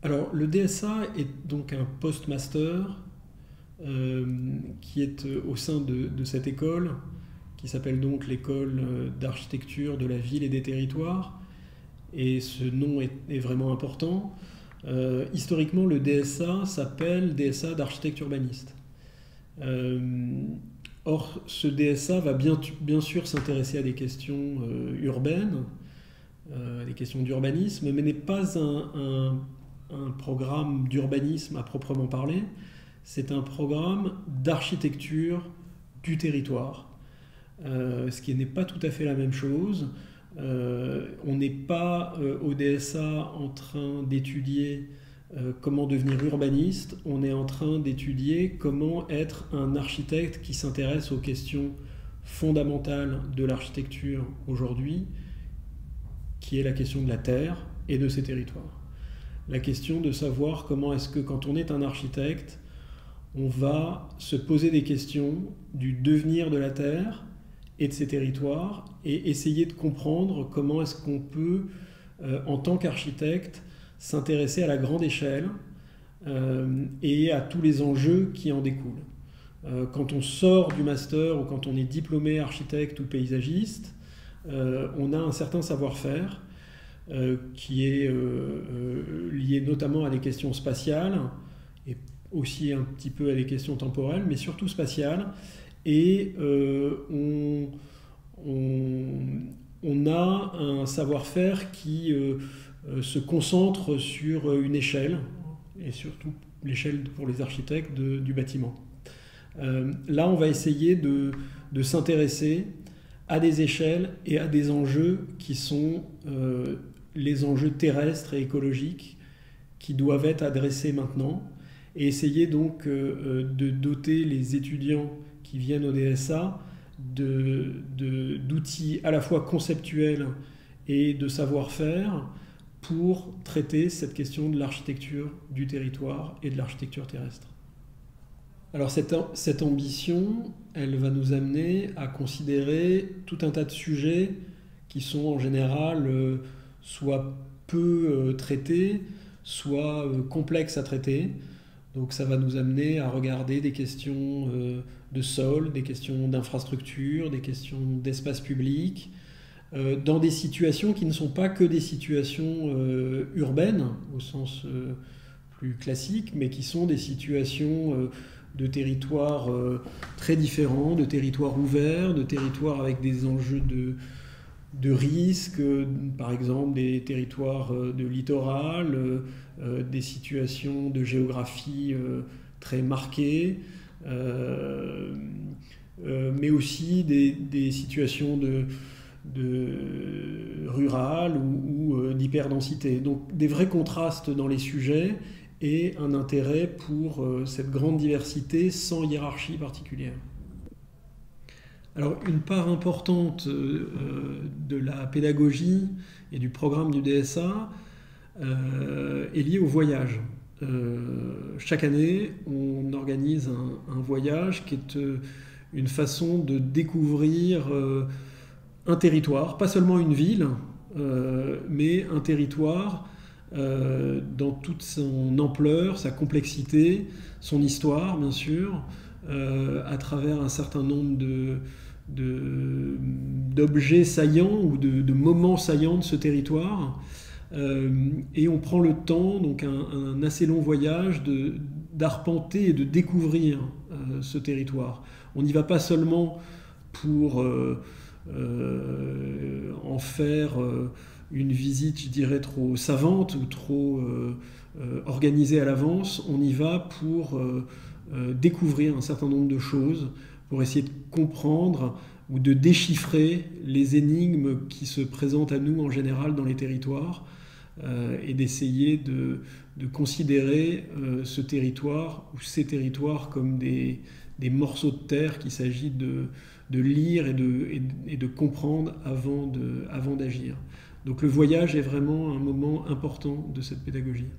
Alors, le DSA est donc un postmaster qui est au sein de cette école, qui s'appelle donc l'école d'architecture de la ville et des territoires. Et ce nom est vraiment important. Historiquement, le DSA s'appelle DSA d'architecte urbaniste. Or, ce DSA va bien sûr s'intéresser à des questions urbaines, des questions d'urbanisme, mais n'est pas un programme d'urbanisme à proprement parler. C'est un programme d'architecture du territoire, ce qui n'est pas tout à fait la même chose. On n'est pas au DSA en train d'étudier comment devenir urbaniste, on est en train d'étudier comment être un architecte qui s'intéresse aux questions fondamentales de l'architecture aujourd'hui, qui est la question de la terre et de ses territoires. La question de savoir comment est-ce que quand on est un architecte, on va se poser des questions du devenir de la terre et de ses territoires et essayer de comprendre comment est-ce qu'on peut, en tant qu'architecte, s'intéresser à la grande échelle et à tous les enjeux qui en découlent. Quand on sort du master ou quand on est diplômé architecte ou paysagiste, on a un certain savoir-faire qui est lié notamment à des questions spatiales et aussi un petit peu à des questions temporelles, mais surtout spatiales. Et on a un savoir-faire qui se concentre sur une échelle, et surtout l'échelle pour les architectes du bâtiment. Là, on va essayer de s'intéresser à des échelles et à des enjeux qui sont les enjeux terrestres et écologiques qui doivent être adressés maintenant, et essayer donc de doter les étudiants qui viennent au DSA d'outils à la fois conceptuels et de savoir-faire pour traiter cette question de l'architecture du territoire et de l'architecture terrestre. Alors cette ambition, elle va nous amener à considérer tout un tas de sujets qui sont en général soit peu traités, soit complexes à traiter. Donc ça va nous amener à regarder des questions de sol, des questions d'infrastructure, des questions d'espace public, dans des situations qui ne sont pas que des situations urbaines, au sens plus classique, mais qui sont des situations de territoires très différents, de territoires ouverts, de territoires avec des enjeux de risques, par exemple des territoires de littoral, des situations de géographie très marquées, mais aussi des situations de rurales ou d'hyperdensité. Donc des vrais contrastes dans les sujets et un intérêt pour cette grande diversité sans hiérarchie particulière. Alors une part importante de la pédagogie et du programme du DSA est liée au voyage. Chaque année, on organise un voyage qui est une façon de découvrir un territoire, pas seulement une ville, mais un territoire dans toute son ampleur, sa complexité, son histoire bien sûr, à travers un certain nombre d'objets saillants ou de moments saillants de ce territoire. Et on prend le temps, donc un assez long voyage, d'arpenter et de découvrir ce territoire. On n'y va pas seulement pour en faire une visite, je dirais, trop savante ou trop organisée à l'avance. On y va pour découvrir un certain nombre de choses, pour essayer de comprendre ou de déchiffrer les énigmes qui se présentent à nous en général dans les territoires, et d'essayer de considérer ce territoire ou ces territoires comme des morceaux de terre qu'il s'agit de lire et de comprendre avant d'agir. Donc le voyage est vraiment un moment important de cette pédagogie.